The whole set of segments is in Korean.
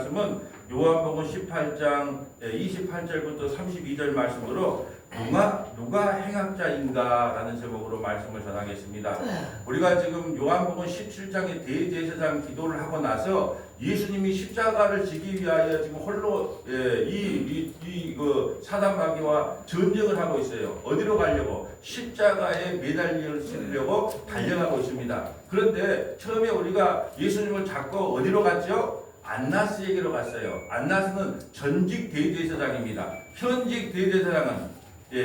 말씀은 요한복음 18장 28절부터 32절 말씀으로 누가 행악자인가라는 제목으로 말씀을 전하겠습니다. 우리가 지금 요한복음 17장의 대제사장 기도를 하고 나서 예수님이 십자가를 지기 위하여 지금 홀로 그 사단마귀와 전쟁을 하고 있어요. 어디로 가려고? 십자가에 매달리려고 달려가고 있습니다. 그런데 처음에 우리가 예수님을 잡고 어디로 갔죠? 안나스에게로 갔어요. 안나스는 전직 대제사장입니다. 현직 대제사장은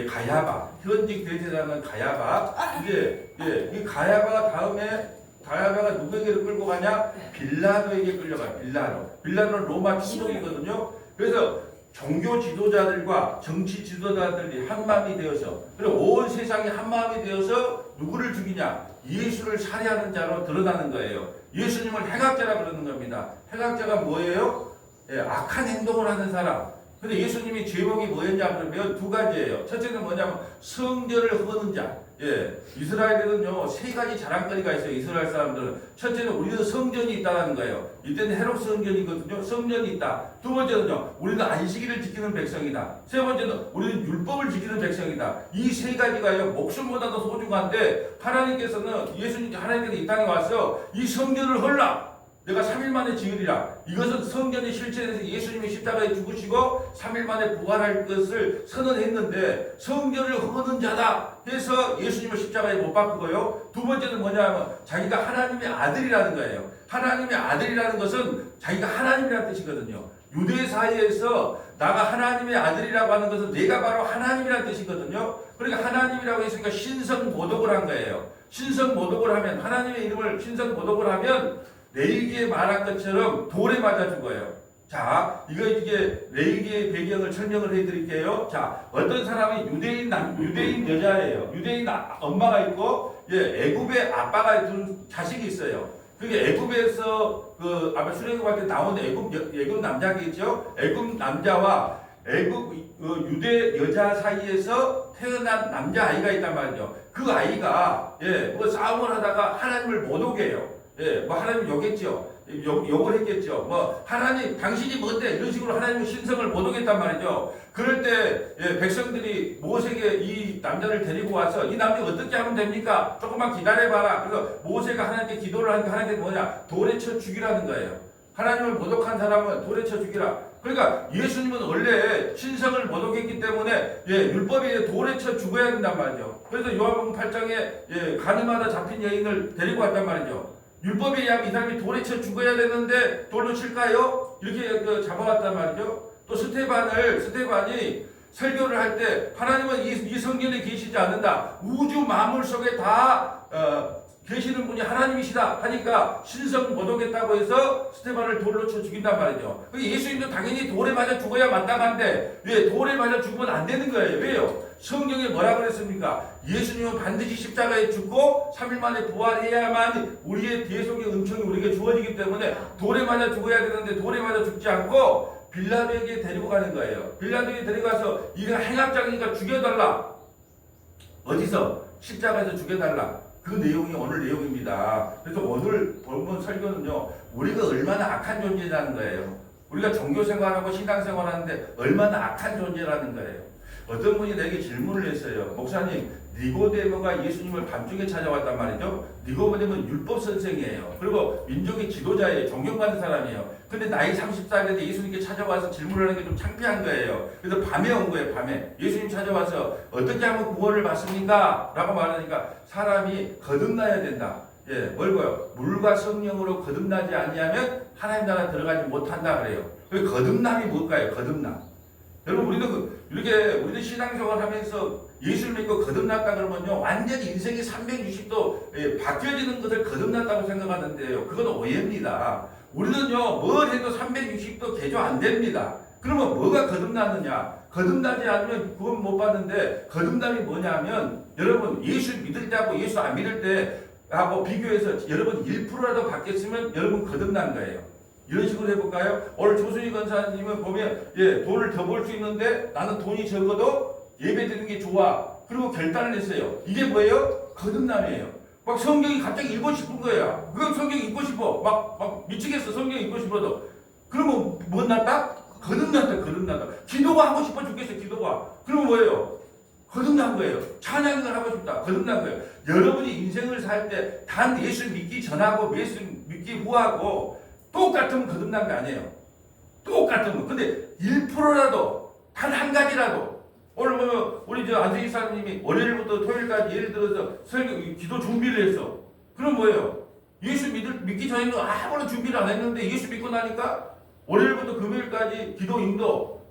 가야바. 현직 대제사장은 가야바. 이제 이 가야바가 다음에 가야바가 누구에게로 끌고 가냐? 빌라도에게 끌려가요. 빌라도는 로마 총독이거든요. 그래서 종교 지도자들과 정치 지도자들이 한 마음이 되어서, 그리고 온 세상이 한 마음이 되어서 누구를 죽이냐? 예수를 살해하는 자로 드러나는 거예요. 예수님을 행악자라 그러는 겁니다. 행악자가 뭐예요? 악한 행동을 하는 사람. 근데 예수님이 제목이 뭐였냐 그러면 두 가지예요. 첫째는 뭐냐면 성전을 허는 자. 이스라엘에는요 3가지 자랑거리가 있어요. 이스라엘 사람들은. 첫째는 우리는 성전이 있다는 거예요. 이때는 헤롯 성전이거든요. 성전이 있다. 두 번째는요 우리는 안식일을 지키는 백성이다. 세 번째는 우리는 율법을 지키는 백성이다. 이 3가지가요 목숨보다도 소중한데 하나님께서 이 땅에 와서 이 성전을 헐라. 내가 3일 만에 지으리라. 이것은 성전의 실체에서 예수님이 십자가에 죽으시고 3일 만에 부활할 것을 선언했는데 성전을 허는 자다 해서 예수님을 십자가에 못 박고요. 두 번째는 뭐냐면 자기가 하나님의 아들이라는 거예요. 하나님의 아들이라는 것은 자기가 하나님이라는 뜻이거든요. 유대 사회에서 나가 하나님의 아들이라고 하는 것은 내가 바로 하나님이라는 뜻이거든요. 그러니까 하나님이라고 했으니까 신성모독을 한 거예요. 신성모독을 하면, 하나님의 이름을 신성모독을 하면 레위기에 말한 것처럼 돌에 맞아 죽어요. 자, 이게 레위기의 배경을 설명을 해드릴게요. 자, 어떤 사람이 유대인 여자예요. 유대인 엄마가 있고, 애굽의 아빠가 둔 자식이 있어요. 그게 애굽에서 아마 출애굽할 때 나온 애굽 남자겠죠. 애굽 남자와 유대 여자 사이에서 태어난 남자 아이가 있단 말이죠. 그 아이가 싸움을 하다가 하나님을 못 오게요. 하나님 욕했죠. 욕을 했겠죠. 하나님, 당신이 뭔데? 이런 식으로 하나님의 신성을 못 오겠단 말이죠. 그럴 때, 백성들이 모세에게 이 남자를 데리고 와서 이 남자 어떻게 하면 됩니까? 조금만 기다려봐라. 그래서 모세가 하나님께 기도를 하니까 하나님께 뭐냐? 돌에 쳐 죽이라는 거예요. 하나님을 모독한 사람은 돌에 쳐 죽이라. 그러니까 예수님은 원래 신성을 모독했기 때문에 율법에 돌에 쳐 죽어야 된단 말이죠. 그래서 요한복음 8장에 가늠하다 잡힌 여인을 데리고 왔단 말이죠. 율법에 의하면 이 사람이 돌에 쳐 죽어야 되는데 돌로 칠까요? 이렇게 잡아왔단 말이죠. 또 스테반이 설교를 할 때 하나님은 이 성전에 계시지 않는다. 우주 만물 속에 다 계시는 분이 하나님이시다 하니까 신성 모독했다고 해서 스테반을 돌로 쳐 죽인단 말이죠. 예수님도 당연히 돌에 맞아 죽어야 마땅한데 왜 돌에 맞아 죽으면 안 되는 거예요? 왜요? 성경에 뭐라 그랬습니까? 예수님은 반드시 십자가에 죽고 3일 만에 부활해야만 우리의 대속의 은총이 우리에게 주어지기 때문에 돌에 맞아 죽어야 되는데 돌에 맞아 죽지 않고 빌라도에게 데리고 가는 거예요. 빌라도에게 데려가서 이가 행악자니까 죽여달라. 어디서? 십자가에서 죽여달라. 그 내용이 오늘 내용입니다. 그래서 오늘 본문 설교는요, 우리가 얼마나 악한 존재라는 거예요. 우리가 종교생활하고 신앙생활하는데 얼마나 악한 존재라는 거예요. 어떤 분이 내게 질문을 했어요. 목사님, 니고데모가 예수님을 밤중에 찾아왔단 말이죠. 니고데모는 율법 선생이에요. 그리고 민족의 지도자예요. 존경받는 사람이에요. 근데 나이 30살인데 예수님께 찾아와서 질문을 하는 게 좀 창피한 거예요. 그래서 밤에 온 거예요. 밤에. 예수님 찾아와서 어떻게 하면 구원을 받습니까? 라고 말하니까 사람이 거듭나야 된다. 뭘까요? 물과 성령으로 거듭나지 아니하면 하나님 나라 들어가지 못한다 그래요. 그 거듭남이 뭘까요? 거듭남. 여러분 우리는 신앙생활 하면서 예수를 믿고 거듭났다 그러면요 완전히 인생이 360도 바뀌어지는 것을 거듭났다고 생각하는데요. 그건 오해입니다. 우리는요 뭘 해도 360도 개조 안 됩니다. 그러면 뭐가 거듭났느냐? 거듭나지 않으면 구원 못 받는데 거듭남이 뭐냐면 여러분 예수 믿을 때하고 예수 안 믿을 때하고 비교해서 여러분 1%라도 바뀌었으면 여러분 거듭난 거예요. 이런 식으로 해볼까요? 오늘 조순희 권사님은 보면 돈을 더 벌 수 있는데 나는 돈이 적어도 예배 드리는 게 좋아. 그리고 결단을 했어요. 이게 뭐예요? 거듭남이에요. 막 성경이 갑자기 읽고 싶은 거야. 그건 성경 읽고 싶어. 막 미치겠어. 성경 읽고 싶어도. 그러면 뭐 났다? 거듭났다, 거듭났다. 기도가 하고 싶어 죽겠어, 기도가. 그러면 뭐예요? 거듭난 거예을 찬양을 하고 싶다. 거듭난 거예요. 여러분이 인생을 살 때 단 예수 믿기 전하고 예수 믿기 후하고 똑같으면 거듭난 게 아니에요. 똑같으면. 근데 1%라도 단 한 가지라도 오늘 보면 우리 저 안승희 사님이 월요일부터 토요일까지 예를 들어서 설교 기도 준비를 했어. 그럼 뭐예요? 예수 믿기 전에는 아무런 준비를 안 했는데 예수 믿고 나니까 월요일부터 금요일까지 기도 인도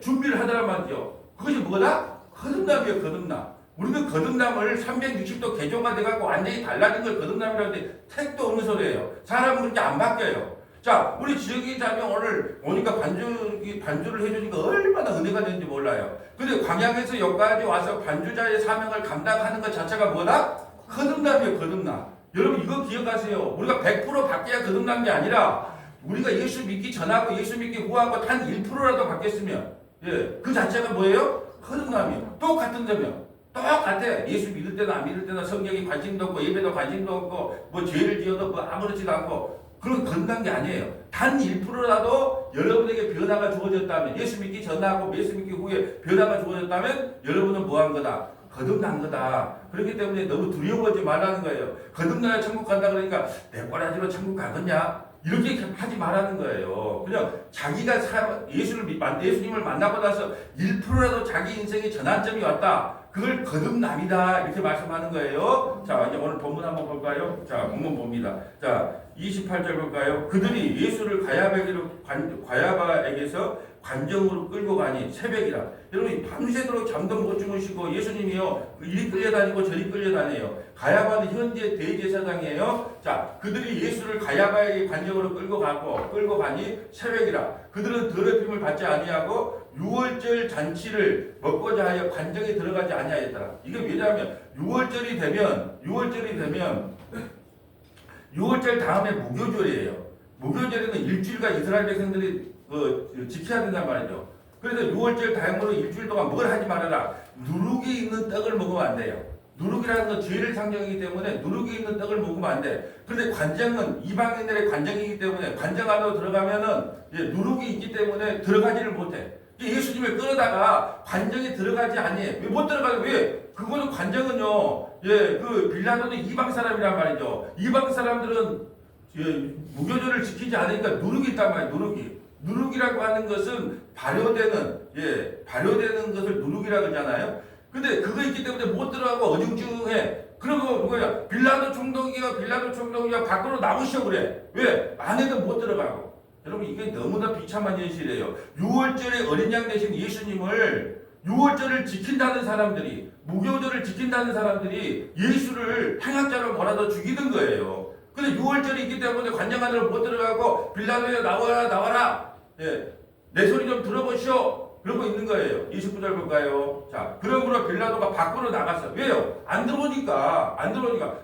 준비를 하더란 말이죠. 그것이 뭐다? 거듭남이에요. 거듭남. 우리는 거듭남을 360도 개조가 돼갖고 완전히 달라진 걸 거듭남이라고 하는데 택도 없는 소리예요. 사람은 그렇게 안 바뀌어요. 자, 우리 지역의 자매 오늘 오니까 반주를 해주니까 얼마나 은혜가 되는지 몰라요. 근데 광양에서 여기까지 와서 반주자의 사명을 감당하는 것 자체가 뭐다? 거듭남이에요. 거듭남. 여러분 이거 기억하세요. 우리가 100% 바뀌어야 거듭난 게 아니라 우리가 예수 믿기 전하고 예수 믿기 후하고 단 1%라도 바뀌었으면 그 자체가 뭐예요? 거듭남이에요. 똑같은 점이요. 똑같아. 예수 믿을 때나 안 믿을 때나 성경에 관심도 없고 예배도 관심도 없고 뭐 죄를 지어도 뭐 아무렇지도 않고 그런 거듭난 게 아니에요. 단 1%라도 여러분에게 변화가 주어졌다면 예수 믿기 전하고 예수 믿기 후에 변화가 주어졌다면 여러분은 뭐 한 거다? 거듭난 거다. 그렇기 때문에 너무 두려워하지 말라는 거예요. 거듭나야 천국 간다 그러니까 내 꼬라지로 천국 가겠냐? 이렇게 하지 말라는 거예요. 그냥 자기가 예수님을 만나고 나서 1%라도 자기 인생에 전환점이 왔다. 그걸 거듭남이다. 이렇게 말씀하는 거예요. 자, 이제 오늘 본문 한번 볼까요? 자, 본문 봅니다. 자, 28절 볼까요? 그들이 예수를 가야바에게서 관정으로 끌고 가니 새벽이라. 여러분 밤새도록 잠도 못 주무시고 예수님이요 이리 끌려다니고 저리 끌려다녀요. 가야바는 현재 대제사장이에요. 자, 그들이 예수를 가야바의 관정으로 끌고 가니 새벽이라. 그들은 더럽힘을 받지 아니하고 유월절 잔치를 먹고자 하여 관정에 들어가지 아니하였더라. 이게 왜냐하면 유월절이 되면 유월절 다음에 무교절이에요. 무교절에는 일주일간 이스라엘 백성들이 지켜야 된단 말이죠. 그래서 6월절 다음으로 일주일 동안 뭘 하지 말아라. 누룩이 있는 떡을 먹으면 안 돼요. 누룩이라는 건 죄를 상징하기 때문에 누룩이 있는 떡을 먹으면 안 돼. 그런데 관정은 이방인들의 관정이기 때문에 관정 안으로 들어가면은 누룩이 있기 때문에 들어가지를 못해. 예수님을 끌어다가 관정에 들어가지 아니해. 왜 못 들어가요? 왜? 그거는 관정은요. 그 빌라도는 이방 사람이란 말이죠. 이방 사람들은 무교절을 지키지 않으니까 누룩이 있단 말이에요. 누룩이라고 하는 것은 발효되는 것을 누룩이라고 하잖아요. 근데 그거 있기 때문에 못 들어가고 어중중해. 그러고 뭐야? 빌라도 총독이가 밖으로 나오셔 그래. 왜? 안에도 못 들어가고. 여러분 이게 너무나 비참한 현실이에요. 6월절에 어린 양 되신 예수님을 6월절을 지킨다는 사람들이 무교절을 지킨다는 사람들이 예수를 행악자로 몰아서 죽이는 거예요. 근데 6월절이 있기 때문에 관장 안으로 못 들어가고 빌라도에 나와라. 내 소리 좀 들어보시오. 그러고 있는 거예요. 29절 볼까요? 자, 그러므로 빌라도가 밖으로 나갔어. 왜요? 안 들어오니까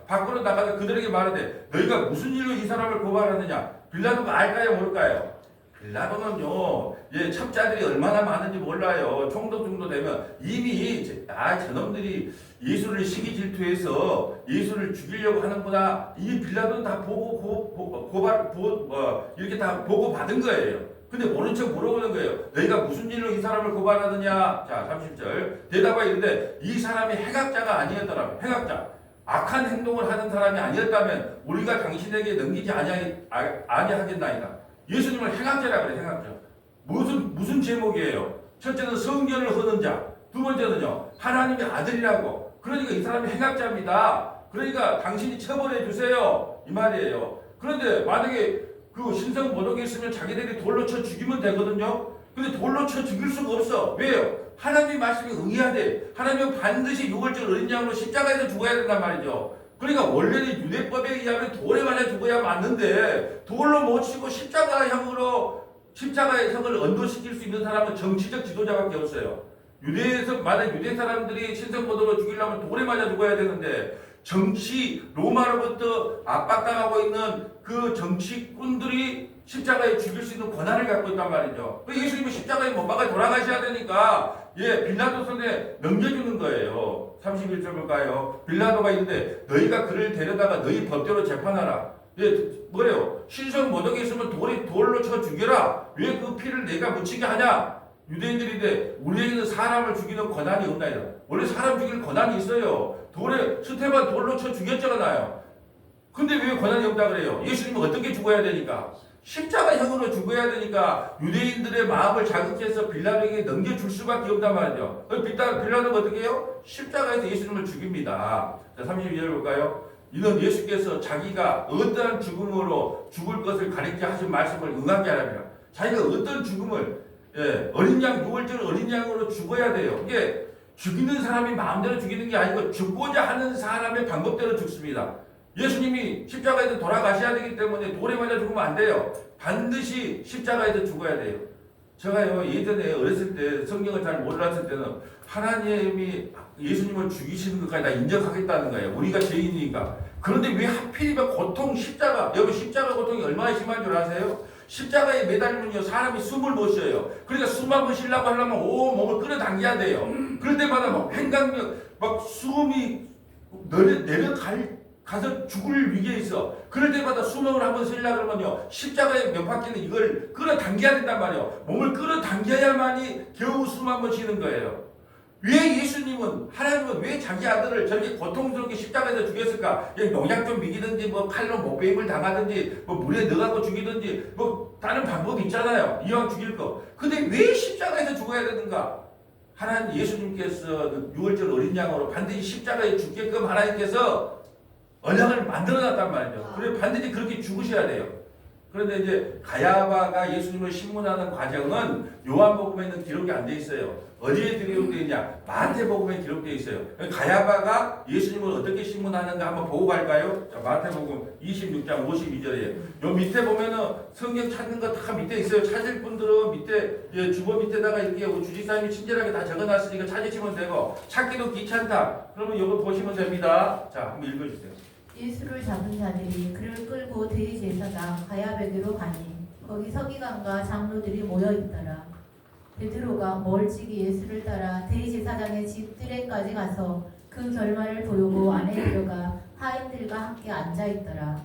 밖으로 나가서 그들에게 말하되 너희가 무슨 일로 이 사람을 고발하느냐? 빌라도가 알까요? 모를까요? 빌라도는요, 첩자들이 얼마나 많은지 몰라요. 총독 정도 되면 이미 저놈들이 예수를 시기 질투해서 예수를 죽이려고 하는구나. 이 빌라도는 다 이렇게 다 보고 받은 거예요. 근데 모른 척 물어보는 거예요. 너희가 무슨 일로 이 사람을 고발하느냐? 자, 30절. 대답하여 이르되 이 사람이 행악자가 아니었더라. 행악자. 악한 행동을 하는 사람이 아니었다면 우리가 당신에게 넘기지 아니하겠나이다. 예수님을 행악자라 그래. 행악자. 무슨 제목이에요? 첫째는 성전을 허는 자. 두 번째는요. 하나님의 아들이라고. 그러니까 이 사람이 행악자입니다. 그러니까 당신이 처벌해 주세요. 이 말이에요. 그런데 만약에 그 신성 모독이 있으면 자기들이 돌로 쳐 죽이면 되거든요. 근데 돌로 쳐 죽일 수가 없어. 왜요? 하나님의 말씀이 응해야 돼. 하나님은 반드시 6월절 어린 양으로 십자가에서 죽어야 된단 말이죠. 그러니까 원래는 유대법에 의하면 돌에 맞아 죽어야 맞는데 돌로 못 치고 십자가의 형을 언도시킬 수 있는 사람은 정치적 지도자밖에 없어요. 만약 유대 사람들이 신성 모독으로 죽이려면 돌에 맞아 죽어야 되는데 로마로부터 압박당하고 있는 그 정치꾼들이 십자가에 죽일 수 있는 권한을 갖고 있단 말이죠. 예수님이 십자가에 못 박아 돌아가셔야 되니까 빌라도 손에 넘겨주는 거예요. 31절 볼까요? 빌라도가 있는데 너희가 그를 데려다가 너희 법대로 재판하라. 예, 뭐래요? 신성 모독에 있으면 돌로 쳐 죽여라. 왜 그 피를 내가 묻히게 하냐? 유대인들인데 우리에게는 사람을 죽이는 권한이 없나이다. 원래 사람 죽일 권한이 있어요. 스테반 돌로 쳐 죽였잖아요. 근데 왜 권한이 없다 그래요? 예수님은 어떻게 죽어야 되니까? 십자가형으로 죽어야 되니까 유대인들의 마음을 자극해서 빌라도에게 넘겨줄 수밖에 없단 말이죠. 빌라도가 어떻게 해요? 십자가에서 예수님을 죽입니다. 자, 32절 볼까요? 이는 예수께서 자기가 어떠한 죽음으로 죽을 것을 가리켜 하신 말씀을 응하게 하랍니다. 자기가 어떤 죽음을, 어린 양, 6월절 어린 양으로 죽어야 돼요. 이게 죽이는 사람이 마음대로 죽이는 게 아니고 죽고자 하는 사람의 방법대로 죽습니다. 예수님이 십자가에서 돌아가셔야 되기 때문에 돌에 맞아 죽으면 안 돼요. 반드시 십자가에서 죽어야 돼요. 제가요, 예전에 어렸을 때 성경을 잘 몰랐을 때는 하나님이 예수님을 죽이시는 것까지 다 인정하겠다는 거예요. 우리가 죄인이니까. 그런데 왜 하필이면 여러분 십자가 고통이 얼마나 심한 줄 아세요? 십자가에 매달리면요, 사람이 숨을 못 쉬어요. 그러니까 숨 한 번 쉬려고 하려면 온 몸을 끌어당겨야 돼요. 그럴 때마다 막 횡강력, 막 숨이 가서 죽을 위기에 있어. 그럴 때마다 수명을 한번 쉬려고 그러면요, 십자가의 몇 바퀴는 이걸 끌어당겨야 된단 말이에요. 몸을 끌어당겨야만이 겨우 숨 한번 쉬는 거예요. 왜 하나님은 왜 자기 아들을 저렇게 고통스럽게 십자가에서 죽였을까? 농약 좀 미기든지, 칼로 목베임을 당하든지, 물에 넣어갖고 죽이든지, 다른 방법이 있잖아요. 이왕 죽일 거. 근데 왜 십자가에서 죽어야 되는가? 예수님께서 6월절 어린 양으로 반드시 십자가에 죽게끔 하나님께서 언약을 만들어놨단 말이죠. 그래 반드시 그렇게 죽으셔야 돼요. 그런데 이제 가야바가 예수님을 신문하는 과정은 요한복음에는 기록이 안 돼 있어요. 어디에 기록되어 있냐? 마태복음에 기록되어 있어요. 가야바가 예수님을 어떻게 신문하는가 한번 보고 갈까요? 자, 마태복음 26장 52절에 요 밑에 보면은 성경 찾는 거 다 밑에 있어요. 찾을 분들은 밑에 주보 밑에다가 이렇게 주지사님이 친절하게 다 적어놨으니까 찾으시면 되고, 찾기도 귀찮다 그러면 이거 보시면 됩니다. 자, 한번 읽어주세요. 예수를 잡은 자들이 그를 끌고 대제사장 가야베게로 가니 거기 서기관과 장로들이 모여 있더라. 베드로가 멀찍이 예수를 따라 대제사장의 집 뜰에까지 가서 그 결말을 보려고 안에 들어가 하인들과 함께 앉아 있더라.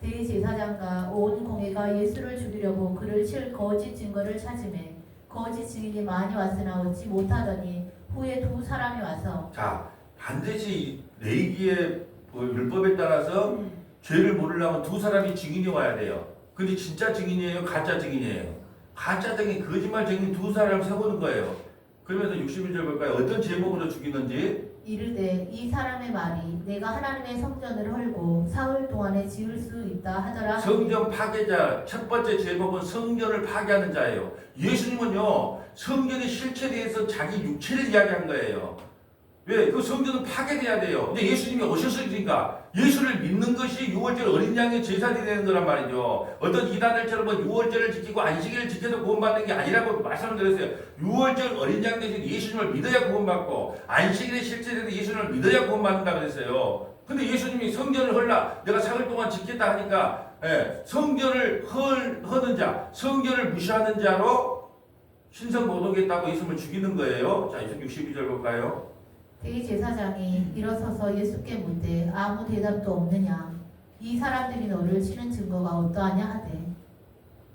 대제사장과 온 공회가 예수를 죽이려고 그를 칠 거짓 증거를 찾으매 거짓 증인이 많이 왔으나 얻지 못하더니 후에 두 사람이 와서, 자, 반드시 레위기의 율법에 따라서 죄를 물으려면 두 사람이 증인이 와야 돼요. 근데 진짜 증인이에요? 가짜 증인이에요? 가짜 증인, 거짓말 증인 두 사람 세우는 거예요. 그러면서 61절 볼까요? 어떤 제목으로 죽이는지. 이르되 이 사람의 말이 내가 하나님의 성전을 헐고 사흘 동안에 지을 수 있다 하더라. 성전 파괴자 첫 번째 제목은 성전을 파괴하는 자예요. 예수님은요, 성전의 실체에 대해서 자기 육체를 이야기한 거예요. 왜? 그 성전은 파괴돼야 돼요. 근데 예수님이 오셨으니까 예수를 믿는 것이 6월절 어린 양의 제사이 되는 거란 말이죠. 어떤 이단들처럼 6월절을 지키고 안식일을 지켜도 구원받는 게 아니라고 말씀을 드렸어요. 6월절 어린 양 대신 예수님을 믿어야 구원받고 안식일의 실체에서 예수님을 믿어야 구원받는다 그랬어요. 근데 예수님이 성전을 헐라 내가 사흘 동안 지켰다 하니까 성전을 허는 자, 성전을 무시하는 자로 신성모독했다고 예수님을 죽이는 거예요. 자, 62절 볼까요? 대제사장이 일어서서 예수께 묻되 아무 대답도 없느냐? 이 사람들이 너를 치는 증거가 어떠하냐 하되,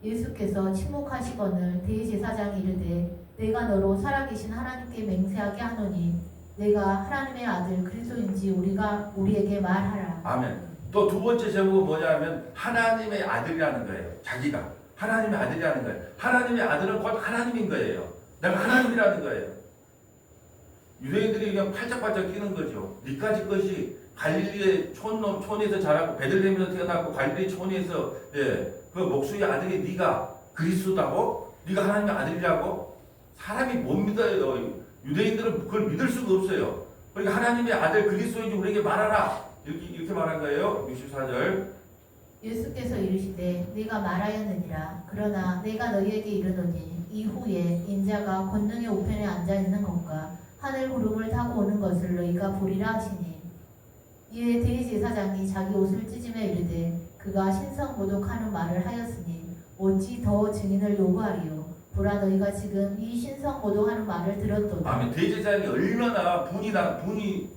예수께서 침묵하시거늘 대제사장이 이르되 내가 너로 살아계신 하나님께 맹세하게 하노니 내가 하나님의 아들 그리스도인지 우리에게 말하라. 아멘. 또 두 번째 제목은 뭐냐면 하나님의 아들이라는 거예요. 자기가 하나님의 아들이라는 거예요. 하나님의 아들은 곧 하나님인 거예요. 내가 하나님이라는 거예요. 유대인들이 그냥 팔짝팔짝 뛰는 거죠. 니까지 것이 갈릴리의 촌에서 자라고 베들레헴에서 태어났고 갈릴리 촌에서 그 목수의 아들이 네가 그리스도다고? 네가 하나님의 아들이라고? 사람이 못 믿어요. 유대인들은 그걸 믿을 수가 없어요. 그러니까 하나님의 아들 그리스도인지 우리에게 말하라. 이렇게 말한 거예요. 64절. 예수께서 이르시되 네가 말하였느니라. 그러나 내가 너희에게 이르노니 이후에 인자가 권능의 우편에 앉아 있는 것과 하늘 구름을 타고 오는 것을 너희가 보리라 하시니, 이에 대제사장이 자기 옷을 찢으며 이르되 그가 신성모독하는 말을 하였으니 어찌 더 증인을 요구하리요? 보라, 너희가 지금 이 신성모독하는 말을 들었도다. 아멘. 대제사장이 얼마나 분이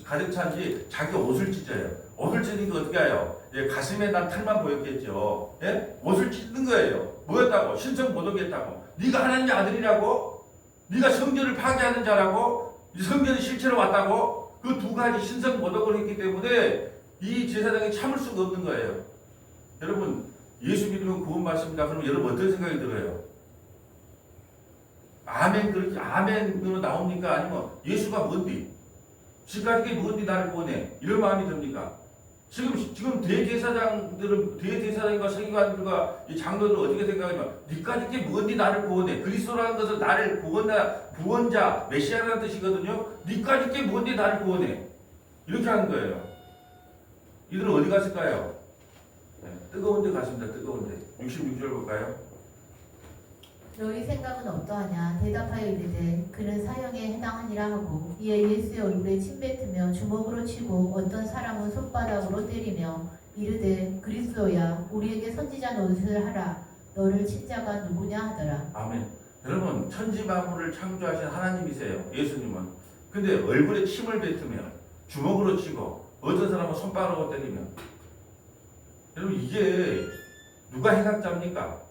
가득 찬지 자기 옷을 찢어요. 옷을 찢으니까 어떻게 해요? 예, 가슴에 난 털만 보였겠죠. 예? 옷을 찢는 거예요. 뭐였다고? 신성 모독했다고. 네가 하나님의 아들이라고? 네가 성전을 파괴하는 자라고? 이 성전이 실체로 왔다고? 그 두 가지 신성 모독을 했기 때문에 이 제사장이 참을 수가 없는 거예요. 여러분, 예수 믿으면 구원 받습니다. 그러면 여러분 어떤 생각이 들어요? 아멘, 그렇게 아멘으로 나옵니까? 아니면 예수가 뭔디? 지금까지 뭔디 나를 구원해? 이런 마음이 듭니까? 지금 대제사장과 서기관들과 이 장로들은 어떻게 생각하냐면 니까지 게 뭔디 나를 구원해? 그리스도라는 것은 나를 구원자, 메시아라는 뜻이거든요. 니까지 게 뭔디 나를 구원해? 이렇게 하는 거예요. 이들은 어디 갔을까요? 네, 뜨거운 데 갔습니다. 뜨거운 데. 66절 볼까요? 너희 생각은 어떠하냐? 대답하여 이르되 그는 사형에 해당하니라 하고 이에 예수의 얼굴에 침뱉으며 주먹으로 치고 어떤 사람은 손바닥으로 때리며 이르되 그리스도야 우리에게 선지자 노릇을 하라. 너를 친 자가 누구냐 하더라. 아멘. 여러분 천지 만물을 창조하신 하나님이세요. 예수님은. 근데 얼굴에 침을 뱉으며 주먹으로 치고 어떤 사람은 손바닥으로 때리며 여러분 이게 누가 행악자입니까?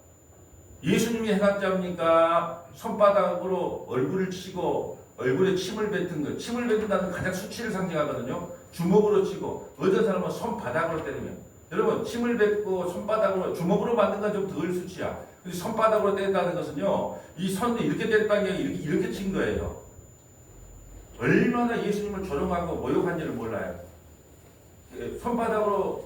예수님이 행악자입니까? 손바닥으로 얼굴을 치고 얼굴에 침을 뱉은 것. 침을 뱉는다는 건 가장 수치를 상징하거든요. 주먹으로 치고 어떤 사람은 손바닥으로 때리며 여러분 침을 뱉고 손바닥으로 주먹으로 만든 건 좀 덜 수치야. 근데 손바닥으로 때린다는 것은요. 이 손을 이렇게 때렸다는 게 이렇게 친 거예요. 얼마나 예수님을 조롱하고 모욕한지를 몰라요. 손바닥으로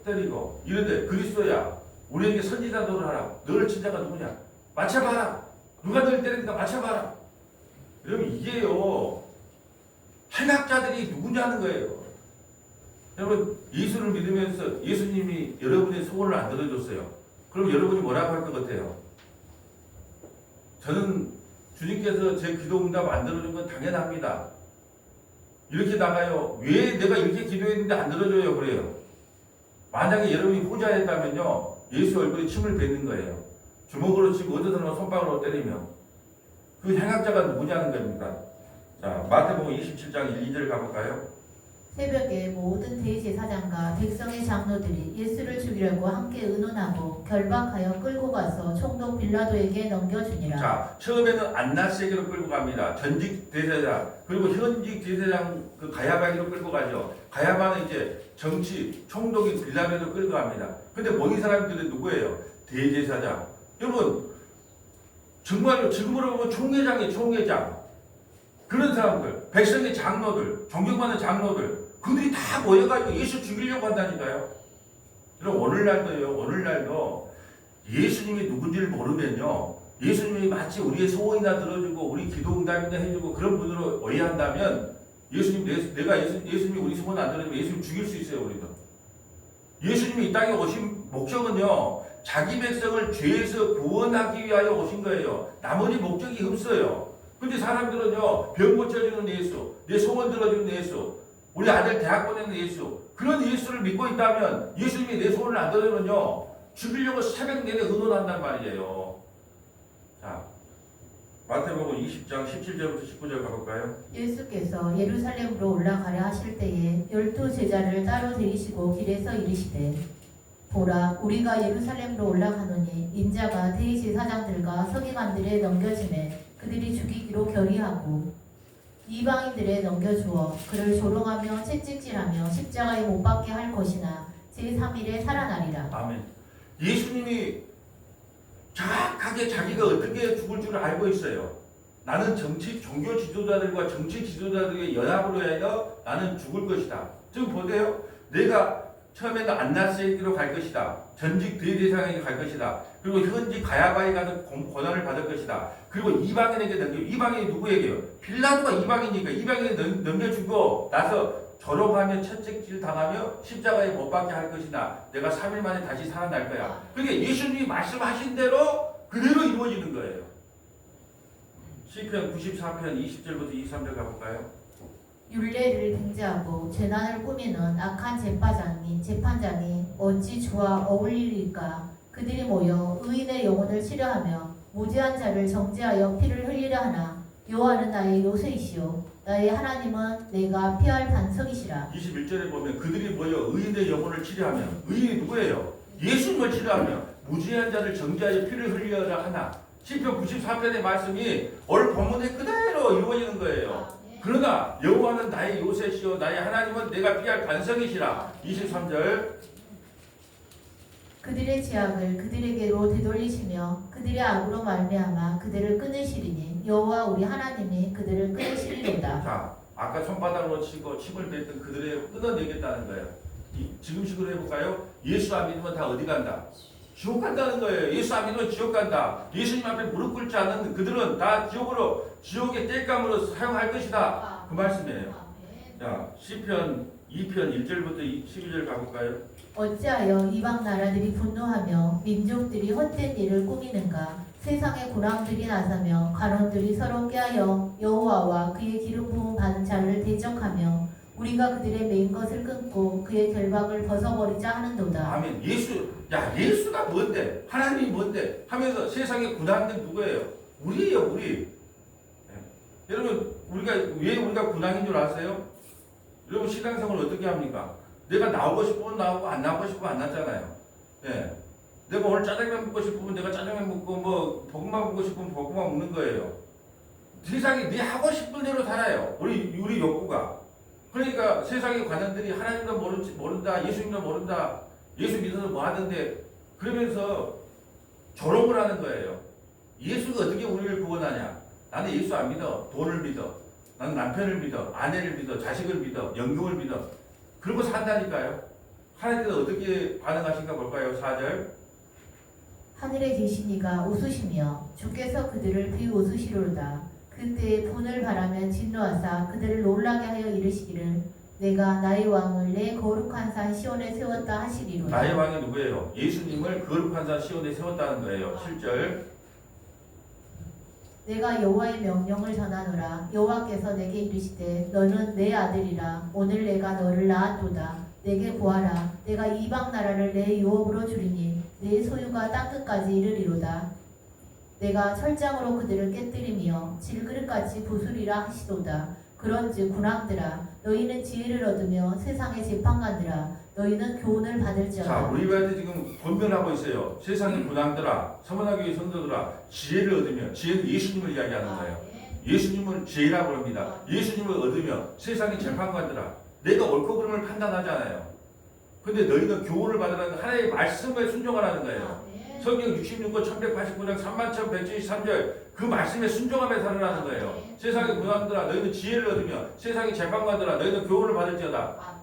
때리고 이런데 그리스도야 우리에게 선지자 노릇을 하라. 너를 친 자가 누구냐? 맞춰봐라. 누가 너를 때리니까 맞춰봐라. 여러분 이게요. 행악자들이 누구냐는 거예요. 여러분 예수를 믿으면서 예수님이 여러분의 소원을 안 들어줬어요. 그럼 여러분이 뭐라고 할 것 같아요? 저는 주님께서 제 기도 응답 안 들어준 건 당연합니다. 이렇게 나가요. 왜 내가 이렇게 기도했는데 안 들어줘요? 그래요. 만약에 여러분이 후자였다면요. 예수 얼굴에 침을 뱉는 거예요. 주먹으로 치고 어떤 사람은 손바닥으로 때리며 그 행악자가 누구냐는 겁니다. 자, 마태복음 27장 1, 2절 가볼까요? 새벽에 모든 대제사장과 백성의 장로들이 예수를 죽이려고 함께 의논하고 결박하여 끌고 가서 총독 빌라도에게 넘겨주니라. 자, 처음에는 안나스에게로 끌고 갑니다. 전직 대제사장 그리고 현직 대제사장 그 가야바에게로 끌고 가죠. 가야바는 이제 정치 총독인 빌라도로 끌고 갑니다. 근데 모인 사람들은 누구예요? 대제사장. 여러분 정말로 지금으로 보면 총회장이에요. 총회장. 그런 사람들, 백성의 장로들, 존경받는 장로들 그들이 다 모여가지고 예수 죽이려고 한다니까요. 그럼 오늘날도 예수님이 누군지를 모르면요. 예수님이 마치 우리의 소원이나 들어주고 우리 기도 응답이나 해주고 그런 분으로 오해한다면 예수님이 우리 소원 안 들어주면 예수님 죽일 수 있어요. 우리도. 예수님이 이 땅에 오신 목적은요. 자기 백성을 죄에서 구원하기 위하여 오신 거예요. 나머지 목적이 없어요. 근데 사람들은요. 병 고쳐주는 예수, 내 소원 들어주는 예수, 우리 아들 대학 보내는 예수 그런 예수를 믿고 있다면 예수님이 내 소원을 안 들으면요. 죽이려고 새벽 내내 의논한단 말이에요. 자, 마태복음 20장 17절부터 19절 가볼까요? 예수께서 예루살렘으로 올라가려 하실 때에 12 제자를 따로 데리시고 길에서 이르시되 보라 우리가 예루살렘으로 올라가노니 인자가 대제사장들과 서기관들에 넘겨지매 그들이 죽이기로 결의하고 이방인들에 넘겨주어 그를 조롱하며 채찍질하며 십자가에 못 박게 할 것이나 제3일에 살아나리라. 아멘. 예수님이 정확하게 자기가 어떻게 죽을 줄 알고 있어요. 나는 종교 지도자들과 정치 지도자들의 연합으로 해서 나는 죽을 것이다. 지금 보세요. 내가 처음에는 안나스에게로 갈 것이다. 전직 대제사장에게 갈 것이다. 그리고 현직 가야바에 가는 고난을 받을 것이다. 그리고 이방인에게 이방인이 누구에게요? 빌라도가 이방인이니까 이방인에 넘겨주고 나서 졸업하며 채찍질 당하며 십자가에 못 박게 할 것이다. 내가 3일 만에 다시 살아날 거야. 그게 예수님이 말씀하신 대로 그대로 이루어지는 거예요. 시편 94편 20절부터 23절 가볼까요? 율례를 빙자하고 재난을 꾸미는 악한 재판장이 어찌 주와 어울리리까. 그들이 모여 의인의 영혼을 치려하며 무죄한 자를 정죄하여 피를 흘리려 하나 여호와는 나의 요새이시오 나의 하나님은 내가 피할 반석이시라. 21절에 보면 그들이 모여 의인의 영혼을 치료하며, 의인이 누구예요? 예수님을 치료하며 무죄한 자를 정죄하여 피를 흘리려라 하나. 시편 94편의 말씀이 오늘 본문에 그대로 이루어지는 거예요. 그러나 여호와는 나의 요새시오 나의 하나님은 내가 피할 반석이시라. 23절 그들의 죄악을 그들에게로 되돌리시며 그들의 악으로 말미암아 그들을 끊으시리니 여호와 우리 하나님이 그들을 끊으시리로다. 자, 아까 손바닥으로 치고 침을 뱉던 그들의 끊어내겠다는 거예요. 지금식으로 해볼까요? 예수 안 믿으면 다 어디 간다? 지옥 간다는 거예요. 예수 안 믿으면 지옥 간다. 예수님 앞에 무릎 꿇지 않는 그들은 다 지옥으로, 지옥의 땔감으로 사용할 것이다. 그 말씀이에요. 자, 시편 2편 1절부터 12절 가볼까요? 어찌하여 이방 나라들이 분노하며 민족들이 헛된 일을 꾸미는가? 세상의 고랑들이 나서며 가론들이 서로 꾀하여 여호와와 그의 기름 부음 받은 자를 대적하며 우리가 그들의 메인 것을 끊고 그의 결박을 벗어버리자 하는도다. 아멘. 예수가 뭔데? 하나님이 뭔데? 하면서 세상의 군왕들 누구예요? 우리예요, 우리. 예. 여러분, 왜 우리가 군왕인 줄 아세요? 여러분, 신앙생활을 어떻게 합니까? 내가 나오고 싶으면 나오고 안 나오고 싶으면 안 나잖아요. 예. 내가 오늘 짜장면 먹고 싶으면 내가 짜장면 먹고 뭐 볶음밥 먹고 싶으면 볶음밥 먹는 거예요. 세상이 네 하고 싶은 대로 살아요. 우리 욕구가. 그러니까 세상의 관원들이 하나님도 모른다, 예수님도 모른다, 예수 믿어서 뭐 하는데 그러면서 조롱을 하는 거예요. 예수가 어떻게 우리를 구원하냐? 나는 예수 안 믿어. 돈을 믿어. 나는 남편을 믿어. 아내를 믿어. 자식을 믿어. 연금을 믿어. 그러고 산다니까요. 하나님께서 어떻게 반응하신가 볼까요? 4절. 하늘에 계신 이가 웃으시며 주께서 그들을 비웃으시로다. 그때 분을 바라며 진노하사 그들을 놀라게 하여 이르시기를 내가 나의 왕을 내 거룩한 산 시온에 세웠다 하시리로다. 나의 왕이 누구예요? 예수님을 거룩한 산 시온에 세웠다는 거예요. 7절. 내가 여호와의 명령을 전하노라. 여호와께서 내게 이르시되 너는 내 아들이라. 오늘 내가 너를 낳았도다. 내게 보아라. 내가 이방 나라를 내 유업으로 주리니 내 소유가 땅끝까지 이르리로다. 내가 철장으로 그들을 깨뜨리며 질그릇같이 부수리라 하시도다. 그런즉 군왕들아 너희는 지혜를 얻으며 세상의 재판관들아 너희는 교훈을 받을지어다. 자, 우리한테 지금 권면하고 있어요. 세상의 군왕들아, 서문화교회 성도들아, 지혜를 얻으며, 지혜는 예수님을 이야기하는 거예요. 예수님을 지혜라고 합니다. 예수님을 얻으며 세상의 재판관들아, 내가 옳고 그름을 판단하잖아요. 근데 너희는 교훈을 받으라는 하나님의 말씀에 순종하라는 거예요. 성경 66권 1189장 31,173절 그 말씀에 순종하며 살아라는 거예요. 세상의 군왕들아 너희는 지혜를 얻으며 세상의 재판관들아 너희는 교훈을 받을지어다.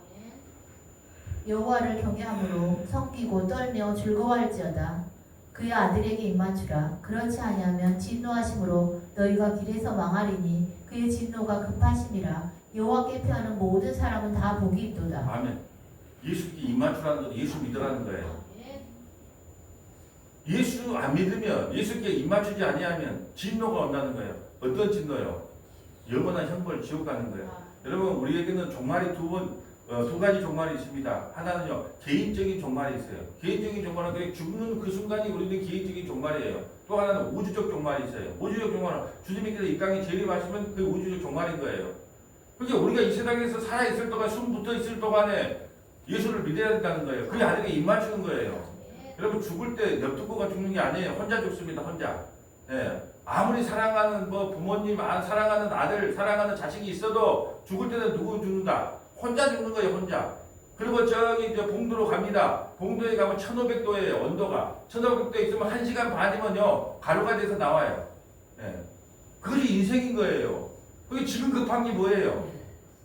여호와를 경외함으로 섬기고 떨며 즐거워할지어다. 그의 아들에게 입맞추라. 그렇지 아니하면 진노하심으로 너희가 길에서 망하리니 그의 진노가 급하심이라. 여호와께 피하는 모든 사람은 다 복이 있도다. 아멘. 예수께 입맞추라는 건 예수 믿으라는 거예요. 예수 안 믿으면 예수께 입맞추지 아니하면 진노가 온다는 거예요. 어떤 진노요? 영원한 형벌 지옥 가는 거예요. 여러분 우리에게는 종말이 두 가지 종말이 있습니다. 하나는요 개인적인 종말이 있어요. 개인적인 종말은 그냥 죽는 그 순간이 우리는 개인적인 종말이에요. 또 하나는 우주적 종말이 있어요. 우주적 종말은 주님께서 이 땅에 재림하시면 그 우주적 종말인 거예요. 그러니까 우리가 이 세상에서 살아있을 동안 숨 붙어있을 동안에 예수를 믿어야 된다는 거예요. 그 아들에게 입맞추는 거예요. 여러분 죽을 때 냅두고가 죽는 게 아니에요. 혼자 죽습니다. 혼자. 예. 아무리 사랑하는 부모님, 사랑하는 아들, 사랑하는 자식이 있어도 죽을 때는 누구 죽는다? 혼자 죽는 거예요. 혼자. 그리고 저기 이제 봉도로 갑니다. 봉도에 가면 1500도예요. 온도가. 1500도에 있으면 1시간 반이면요 가루가 돼서 나와요. 예. 그것이 인생인 거예요. 그게 지금 급한 게 뭐예요?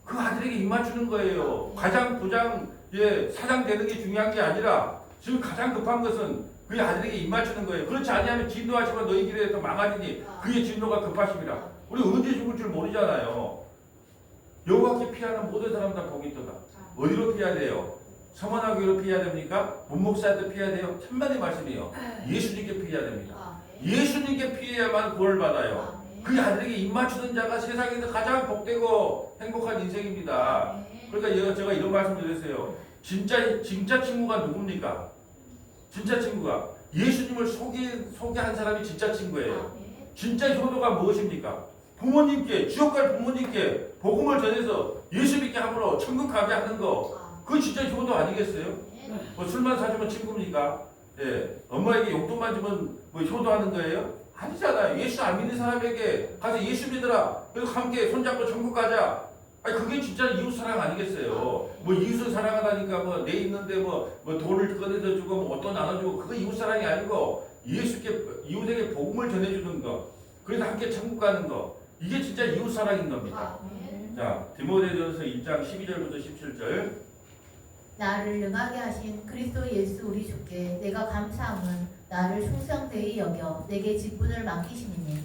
그 아들에게 입맞추는 거예요. 가장 부장, 사장 되는 게 중요한 게 아니라 지금 가장 급한 것은 그의 아들에게 입맞추는 거예요. 그렇지 아니하면 진노하시면 너희 길에서 망하리니 그의 진노가 급하심이라. 우리 언제 죽을 줄 모르잖아요. 여호와께 피하는 모든 사람 다 복이 있도다. 어디로 피해야 돼요? 서문화교회로 피해야 됩니까? 문목사한테 피해야 돼요? 천만의 말씀이에요. 예수님께 피해야 됩니다. 예수님께 피해야만 구원을 받아요. 그 아들에게 입맞추는 자가 세상에서 가장 복되고 행복한 인생입니다. 그러니까 제가 이런 말씀 드렸어요. 진짜 친구가 누굽니까? 진짜 친구가 예수님을 소개한 사람이 진짜 친구예요. 진짜 효도가 무엇입니까? 부모님께, 지옥 갈 부모님께 복음을 전해서 예수 믿게 함으로 천국 가게 하는 거, 그거 진짜 효도 아니겠어요? 뭐 술만 사주면 친구입니까? 예, 엄마에게 용돈만 주면 뭐 효도하는 거예요? 아니잖아요. 예수 안 믿는 사람에게 가서 예수 믿으라. 그래서 함께 손잡고 천국 가자. 아니 그게 진짜 이웃 사랑 아니겠어요? 뭐 이웃을 사랑하다니까 뭐 내 있는데 뭐 돈을 꺼내서 주고 뭐 어떤 나눠주고 그거 이웃 사랑이 아니고 예수께 이웃에게 복음을 전해주는 거. 그래서 함께 천국 가는 거. 이게 진짜 이웃 사랑인 겁니다. 자, 디모데전서 1장 12절부터 17절. 나를 능하게 하신 그리스도 예수 우리 주께 내가 감사함은 나를 충성되이 여겨 내게 직분을 맡기심이니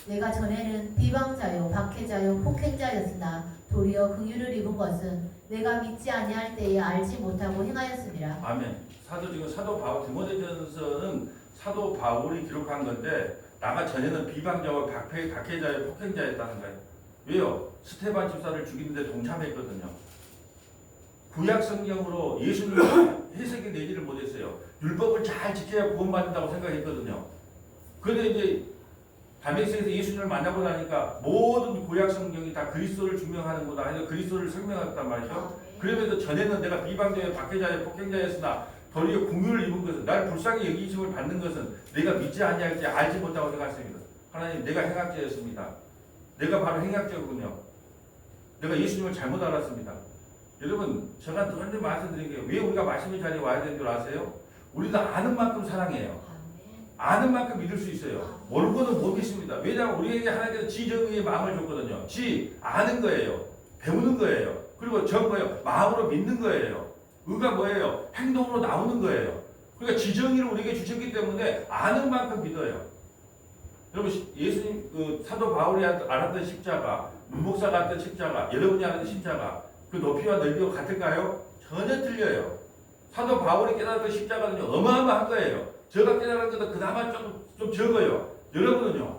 내가 전에는 비방자요 박해자요 폭행자였으나 도리어 긍휼을 입은 것은 내가 믿지 아니할 때에 알지 못하고 행하였음이라. 아멘. 사도 바울 디모데전서는 사도 바울이 기록한 건데 나가 전에는 비방자와 박해자의 폭행자였다는 거예요. 왜요? 스테반 집사를 죽이는데 동참했거든요. 구약 성경으로 예수님을 해석이 내지를 못했어요. 율법을 잘 지켜야 구원받는다고 생각했거든요. 그런데 이제 다메섹에서 예수님을 만나고 나니까 모든 구약 성경이 다 그리스도를 증명하는구나 해서 그리스도를 설명했단 말이죠. 그러면서 전에는 내가 비방자의 박해자의 폭행자였으나 도리어 긍휼을 입은 것은 날 불쌍히 여기심을 받는 것은 내가 믿지 아니할 때 알지 못하고 생각했습니다. 하나님, 내가 행악자였습니다. 내가 바로 행악자군요. 내가 예수님을 잘못 알았습니다. 여러분, 제가 늘 말씀드린 게 왜 우리가 말씀의 자리에 와야 되는 줄 아세요? 우리가 아는 만큼 사랑해요. 아는 만큼 믿을 수 있어요. 모르고는 못 믿습니다. 왜냐하면 우리에게 하나님께서 지정의의 마음을 줬거든요. 지 아는 거예요. 배우는 거예요. 그리고 정 뭐예요? 마음으로 믿는 거예요. 의가 뭐예요? 행동으로 나오는 거예요. 그러니까 지정의를 우리에게 주셨기 때문에 아는 만큼 믿어요. 여러분, 예수님 사도 바울이 알았던 십자가, 문목사가 알았던 십자가, 여러분이 아는 십자가, 그 높이와 넓이가 같을까요? 전혀 틀려요. 사도 바울이 깨달았던 십자가는요, 어마어마한 거예요. 제가 깨달은 것도 그나마 좀 적어요. 여러분은요,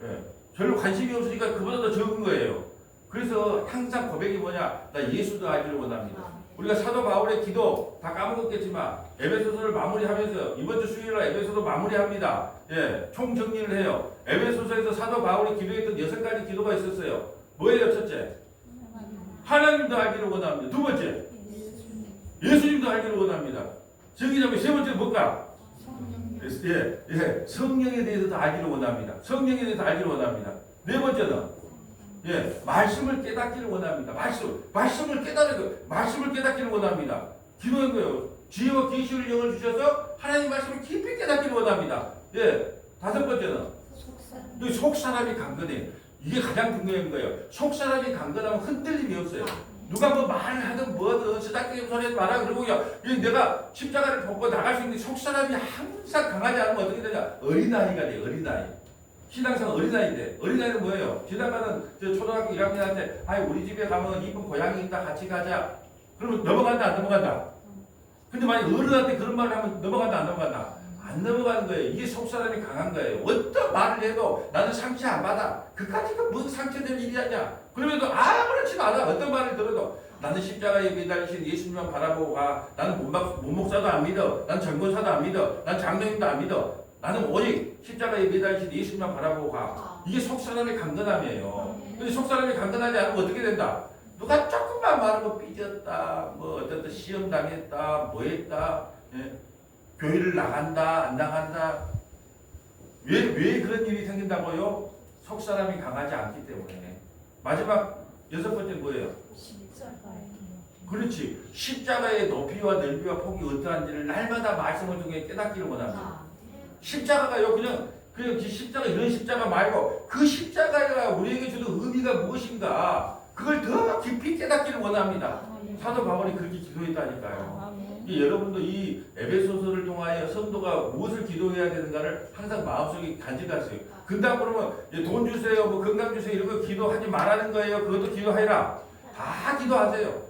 예, 별로 관심이 없으니까 그보다 더 적은 거예요. 그래서 항상 고백이 뭐냐? 나 예수도 알기를 원합니다. 우리가 사도 바울의 기도 다 까먹었겠지만 에베소서를 마무리하면서 이번 주 수요일날 에베소서 마무리합니다. 예, 총정리를 해요. 에베소서에서 사도 바울이 기도했던 6가지 기도가 있었어요. 뭐예요? 첫째, 하나님도 알기를 원합니다. 두 번째, 예수님도 알기를 원합니다. 정의자면 세 번째 뭘까? 성령에 대해서도 알기를 원합니다. 성령에 대해서 알기를 원합니다. 네 번째는 말씀을 깨닫기를 원합니다. 말씀을 깨닫기를 원합니다. 기도한 거예요. 지혜와 계시를 영을 주셔서 하나님 말씀을 깊이 깨닫기를 원합니다. 다섯 번째는 속 사람이 강건해. 이게 가장 중요한 거예요. 속 사람이 강건하면 흔들림이 없어요. 누가 뭐 말을 하든 뭐든 쓰다끼는 소리 말하고 그러고요. 내가 십자가를 벗고 나갈 수 있는 속 사람이 항상 강하지 않으면 어떻게 되냐? 어린아이가 돼. 어린아이. 신앙생활 어린아이인데 어린아이는 뭐예요? 지나가는 초등학교 1학년한테 우리 집에 가면 이쁜 고양이 있다 같이 가자. 그러면 넘어간다 안 넘어간다? 근데 만약 어른한테 그런 말을 하면 넘어간다 안 넘어간다? 안 넘어가는 거예요. 이게 속사람이 강한 거예요. 어떤 말을 해도 나는 상처 안 받아. 그까지가 뭔 상처될 일이 아니야. 그러면도 아무렇지도 않아. 어떤 말을 들어도 나는 십자가에 매달리신 예수님만 바라보고 가. 나는 문목사도 안 믿어. 난 전권사도 안 믿어. 난 장로님도 안 믿어. 나는 오직 십자가에 매달리신 예수님만 바라보고 가. 이게 속사람의 강건함이에요. 근데 속사람이 강건하지 않으면 어떻게 된다? 누가 조금만 말하고 삐졌다. 뭐 어쨌든 시험 당했다. 뭐 했다. 교회를 나간다. 안 나간다. 왜 그런 일이 생긴다고요? 속사람이 강하지 않기 때문에. 마지막 6번째 뭐예요? 그렇지. 십자가의 높이와 넓이와 폭이 어떠한지를 날마다 말씀을 통해 깨닫기를 원합니다. 십자가가요, 그냥 십자가 이런 십자가 말고 그 십자가가 우리에게 주는 의미가 무엇인가 그걸 더 깊이 깨닫기를 원합니다. 사도 바울이 그렇게 기도했다니까요. 여러분도 이 에베소서를 통하여 성도가 무엇을 기도해야 되는가를 항상 마음속에 간직하세요. 근다 그러면 돈 주세요, 뭐 건강 주세요 이런 거 기도하지 말라는 거예요. 그것도 기도해라. 다 기도하세요.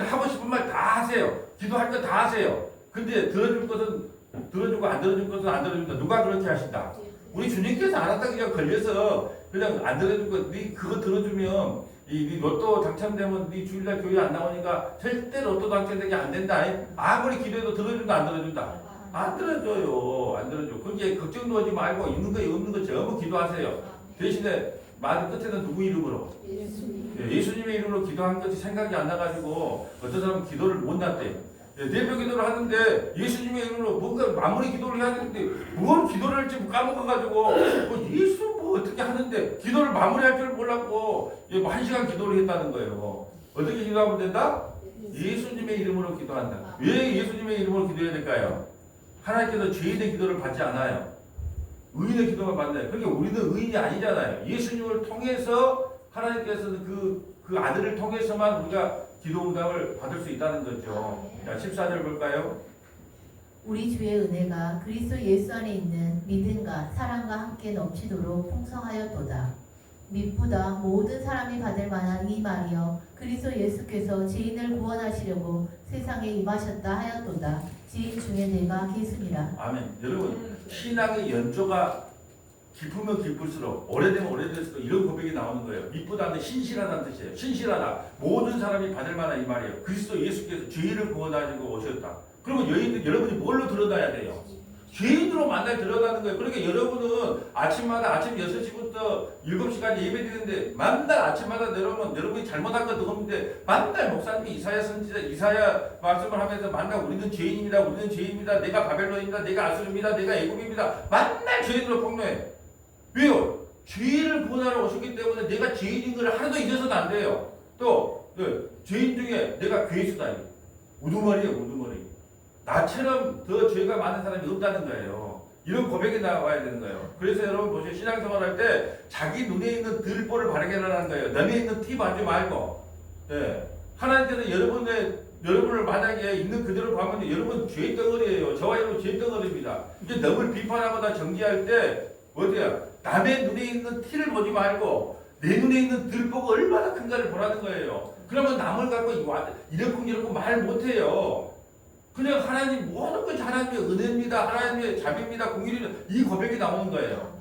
하고 싶은 말 다 하세요. 기도할 거 다 하세요. 근데 들어줄 것은 들어주고 안 들어줄 것은 안 들어준다. 누가 그렇게 하신다? 우리 주님께서 알았다 그냥 걸려서 그냥 안 들어줄 거. 네 그거 들어주면 네 로또 당첨되면 네 주일날 교회 안 나오니까 절대 로또 당첨되게 안 된다. 아무리 기도해도 들어준다 안 들어준다? 안 들어줘요. 안 들어줘. 그게 걱정도 하지 말고 있는 거 없는 거 전부 기도하세요. 대신에 말 끝에는 누구 이름으로? 예수님의 이름으로 기도한 것이 생각이 안 나가지고 어떤 사람은 기도를 못 났대요. 대표 기도를 하는데 예수님의 이름으로 뭔가 마무리 기도를 해야 되는데 뭘 기도를 할지 까먹어가지고 예수 뭐 어떻게 하는데 기도를 마무리할 줄 몰랐고 1시간 기도를 했다는 거예요. 어떻게 기도하면 된다? 예수님의 이름으로 기도한다. 왜 예수님의 이름으로 기도해야 될까요? 하나님께서 죄인의 기도를 받지 않아요. 의인의 기도만 받나요? 그러니까 우리는 의인이 아니잖아요. 예수님을 통해서 하나님께서는 그 아들을 통해서만 우리가 기도 응답을 받을 수 있다는 거죠. 자, 14절 볼까요? 우리 주의 은혜가 그리스도 예수 안에 있는 믿음과 사랑과 함께 넘치도록 풍성하였도다. 믿보다 모든 사람이 받을 만한 이 말이여 그리스도 예수께서 죄인을 구원하시려고 세상에 임하셨다 하였도다. 지인 중에 내가 계수니라. 아멘. 여러분 신앙의 연조가 깊으면 깊을수록 오래되면 오래될수록 이런 고백이 나오는 거예요. 믿보다는 신실하다는 뜻이에요. 신실하다. 모든 사람이 받을 만한 이 말이에요. 그리스도 예수께서 죄인을 구원하시고 오셨다. 그러면 여러분이 뭘로 드러나야 돼요? 죄인으로 만날 드러나는 거예요. 그러니까 여러분은 아침마다 아침 6시부터 7시까지 예배드리는데 만날 아침마다 여러분이 잘못한 것도 없는데 만날 목사님이 이사야 선지자 이사야 말씀을 하면서 만날 우리는 죄인입니다. 우리는 죄인입니다. 내가 바벨론입니다. 내가 아수르입니다. 내가 애굽입니다. 만날 죄인으로 폭로해. 왜요? 죄인을 구원하러 오셨기 때문에 내가 죄인인 걸 하나도 잊어서는 안 돼요. 또 죄인 중에 내가 괴수다. 우두머리예요. 우두머리. 나처럼 더 죄가 많은 사람이 없다는 거예요. 이런 고백이 나와야 되는 거예요. 그래서 여러분 보세요. 신앙생활 할 때 자기 눈에 있는 들보를 발견하라는 거예요. 남에 있는 티 봐지 말고. 하나님께서 여러분을 만약에 있는 그대로 보면 여러분 죄 덩어리예요. 저와 여러분 죄 덩어리입니다. 이제 남을 비판하거나 정지할 때 어디야? 남의 눈에 있는 티를 보지 말고 내 눈에 있는 들보가 얼마나 큰가를 보라는 거예요. 그러면 남을 갖고 이렇고 말 못해요. 그냥 하나님 모든 것이 하나님의 은혜입니다. 하나님의 자비입니다. 공의입니다. 이 고백이 나오는 거예요.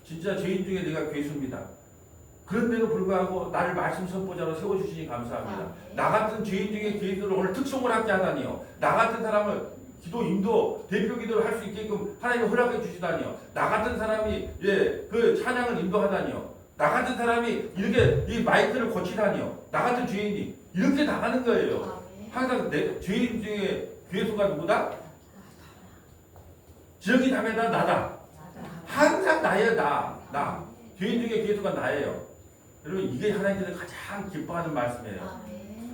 진짜 죄인 중에 내가 괴수입니다. 그런데도 불구하고 나를 말씀 선포자로 세워주시니 감사합니다. 나 같은 죄인 중에 괴수를 오늘 특송을 하게 하다니요. 나 같은 사람을 기도 인도 대표 기도를 할 수 있게끔 하나님이 허락해 주시다니요. 나 같은 사람이 그 찬양을 인도하다니요. 나 같은 사람이 이렇게 이 마이크를 고치다니요. 나 같은 죄인이 이렇게 나가는 거예요. 항상 내 죄인 중에 괴수가 누구다? 지역이 담에다 나다. 항상 나예요. 나. 죄인 중에 괴수가 나예요. 여러분 이게 하나님께서 가장 기뻐하는 말씀이에요.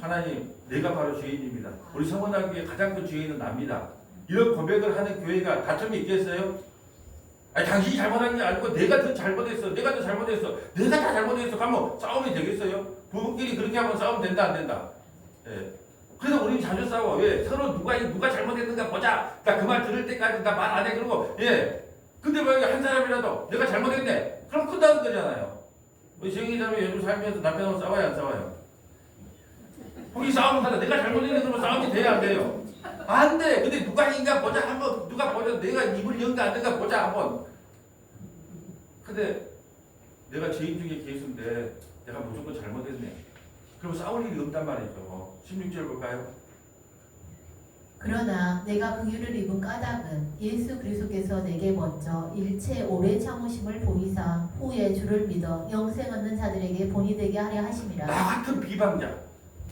하나님 내가 바로 죄인입니다. 우리 성원학교의 가장 큰 죄인은 납니다. 이런 고백을 하는 교회가 다툼이 있겠어요? 아니 당신이 잘못한 게 아니고 내가 더 잘못했어. 내가 더 잘못했어. 내가 다 잘못했어. 가면 싸움이 되겠어요? 부부끼리 그렇게 하면 싸움 된다 안 된다? 그래서 우리는 자주 싸워. 왜? 서로 누가 잘못했는가 보자. 그 말 들을 때까지 나 말 안 해. 그러고 근데 만약에 한 사람이라도 내가 잘못했네. 그럼 끝나는 거잖아요. 우리 정희 자매 요즘 살면서 남편하고 싸워요 안 싸워요? 거기 싸움을 하다 내가 잘못했네 그러면 싸움이 돼야 안 돼요? 안 돼. 근데 누가 인가 보자 한번 누가 보자 내가 입을 연가 안 된가 보자 한번. 근데 내가 죄인 중에 괴수인데 내가 무조건 잘못했네. 그럼 싸울 일이 없단 말이죠. 16절 볼까요? 그러나 내가 긍휼을 입은 까닭은 예수 그리스도께서 내게 먼저 일체 오래 참으심을 보이사 후에 주를 믿어 영생 얻는 자들에게 본이 되게 하려 하심이라. 나 같은 비방자,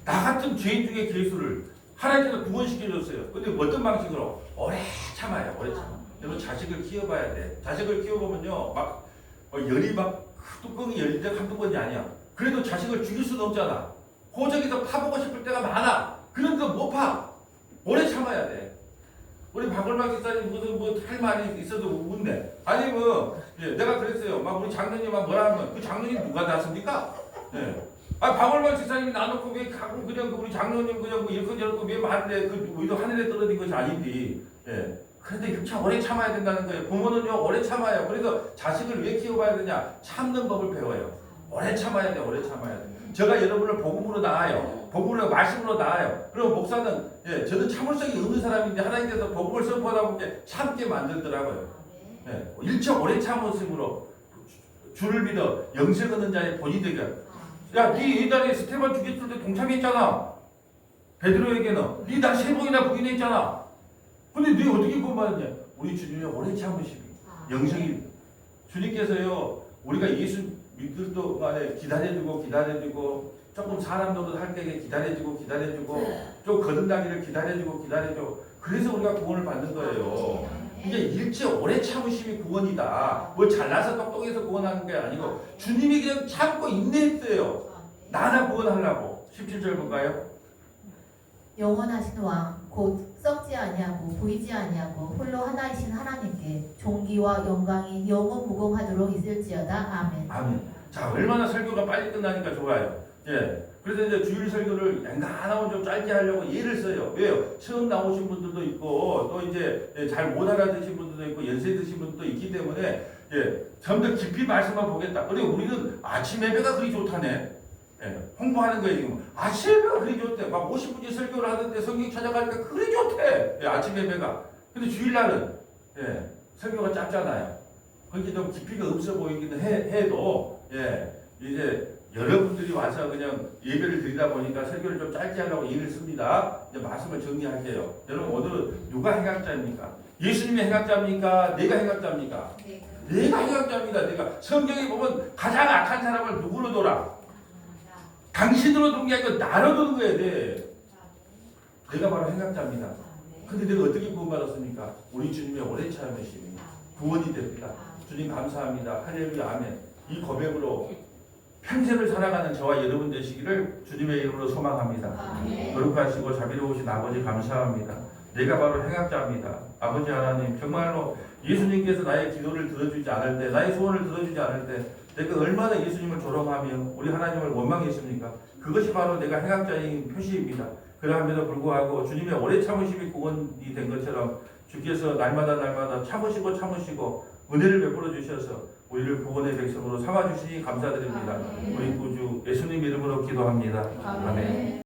나 같은 죄인 중에 괴수를 하나님께서 구원시켜줬어요. 근데 어떤 방식으로? 오래 참아요. 오래 참아. 여러분 자식을 키워봐야 돼. 자식을 키워보면요, 막 열이 막 뚜껑이 열릴 때 한두 번이 아니야. 그래도 자식을 죽일 수는 없잖아. 호적에서 파보고 싶을 때가 많아. 그런데도 못 파. 오래 참아야 돼. 우리 박월박 집사님 무슨 할 말이 있어도 웃네. 아니면 내가 그랬어요. 막 우리 장로님만 뭐라 하면 그 장로님 누가 낳습니까? 박월박 집사님이 나놓고 왜 가고 그냥 우리 장로님 그냥 이렇게 저렇게 왜 말해 그 하늘에 떨어진 것이 아닌데. 그런데 이렇게 오래 참아야 된다는 거예요. 부모는요 오래 참아요. 그래서 자식을 왜 키워봐야 되냐? 참는 법을 배워요. 오래 참아야 돼. 오래 참아야 돼. 제가 여러분을 복음으로 낳아요. 복음으로 말씀으로 낳아요. 그리고 목사는 저는 참을성이 없는 사람인데 하나님께서 복음을 선포하다 보면 참게 만들더라고요. 일체 오래 참으심으로 주를 믿어 영생 얻는 자의 본이 되게. 야, 네 옛날에 스테반 죽였을 때 동참했잖아. 베드로에게는 네 나 3번이나 부인했잖아. 근데 네 어떻게 구원받았냐? 우리 주님의 오래 참으심이 영생입니다. 주님께서요 우리가 예수 믿을 동안에 기다려주고 조금 사람 노릇 할 때에 기다려주고 좀 거듭나기를 기다려주고 그래서 우리가 구원을 받는 거예요. 이게 일제 오래 참으심이 구원이다. 뭐 잘나서 똑똑해서 구원하는 게 아니고 주님이 그냥 참고 인내했어요. 나나 구원하려고. 17절 볼까요? 영원하신 왕 곧 썩지 아니하고 보이지 아니하고 홀로 하나이신 하나님께 존귀와 영광이 영원 무궁하도록 있을지어다. 아멘. 아멘. 자, 얼마나 설교가 빨리 끝나니까 좋아요. 예. 그래서 이제 주일 설교를 앵간하고 좀 짧게 하려고 예를 써요. 왜요? 처음 나오신 분들도 있고 또 이제 잘 못 알아듣신 분들도 있고 연세 드신 분들도 있기 때문에 좀 더 깊이 말씀만 보겠다. 그리고 우리는 아침 예배가 그리 좋다네. 홍보하는 거예요 지금. 아침 예배가 그리 좋대. 막 50분째 설교를 하는데 성경 찾아가니까 그리 좋대. 아침 예배가. 근데 주일날은 설교가 짧잖아요. 그게 좀 깊이가 없어 보이기는 해도 이제 여러분들이 와서 그냥 예배를 드리다 보니까 설교를 좀 짧게 하려고 예를 씁니다. 이제 말씀을 정리할게요. 여러분 오늘은 누가 행악자입니까? 예수님이 행악자입니까? 내가 행악자입니까? 내가 행악자입니다. 내가 성경에 보면 가장 악한 사람을 누구로 돌아? 당신으로 두는 게 아니고 나로 두는 거야 돼. 내가 바로 행악자입니다. 근데 내가 어떻게 구원받았습니까? 우리 주님의 오래 참으심이 구원이 됩니다. 주님 감사합니다. 할렐루야 아멘. 이 고백으로 평생을 살아가는 저와 여러분 되시기를 주님의 이름으로 소망합니다. 거룩하시고 자비로우신 아버지 감사합니다. 내가 바로 행악자입니다. 아버지 하나님 정말로 예수님께서 나의 기도를 들어주지 않을 때 나의 소원을 들어주지 않을 때 내가 얼마나 예수님을 조롱하며 우리 하나님을 원망했습니까? 그것이 바로 내가 행악자인 표시입니다. 그러함에도 불구하고 주님의 오래 참으심이 구원이 된 것처럼 주께서 날마다 참으시고 은혜를 베풀어 주셔서 우리를 구원의 백성으로 삼아주시니 감사드립니다. 우리 구주 예수님 이름으로 기도합니다. 아멘.